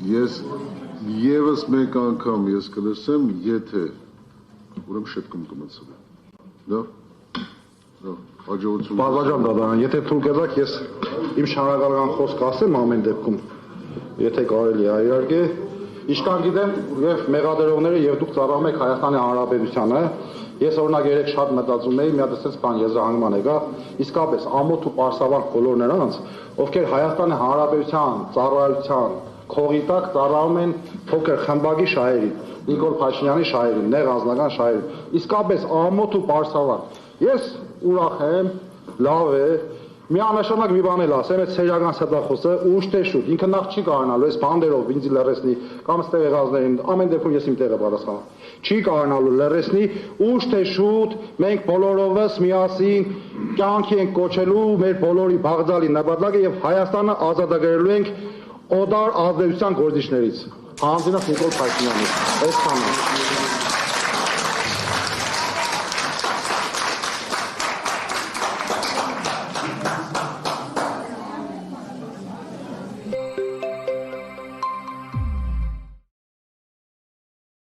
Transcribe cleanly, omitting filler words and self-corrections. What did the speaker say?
Ես եւս մեկ անգամ ես կլսեմ, եթե ուրեմն շտկում կմցնեմ։ Դա։ Հաջողություն։ Բազաջան դադարան, եթե թույլ կտաք, ես իմ շնորհակալական խոսք ասեմ ամեն դեպքում, եթե կարելի է, իհարկե, ինչքան գիտեմ, եւ մեղադրողները եւ դուք ծառայում եք Հայաստանի Հանրապետությանը, ես օրինակ երեք շատ մտածում էի, մի հատ էս բան եզրահանգման եկա, իսկապես ամոթ ու պարսավանք բոլոր նրանց, ովքեր Հայաստանի Հանրապետության ծառայության քողի տակ ծառայում են փոքր խմբակի շահերին, Նիկոլ Փաշինյանի շահերին, նեղ անձնական շահերին, իսկապես ամոթ ու պարսավանք։ Ես ուրախ եմ, լավ է, միանշանակ մի բան էլ ասեմ, այդ սերիական ստախոսը ուշ թե շուտ, ինքը նախ չի կարողանալու այս բանդերով ինձ լռեցնի, կամ ստեղ եղածներին, ամեն դեպքում ես իմ տեղը պատասխանեմ, չի կարողանալու լռեցնի, ուշ թե շուտ մենք բոլորովս միասին կյանքի ենք կոչելու մեր բոլորի բաղձալի նպատակը եւ Հայաստանը ազատագրելու ենք օտար ազդեցության գործիչներից, անձնով Նիկոլ Փաշինյանից, այսքանը։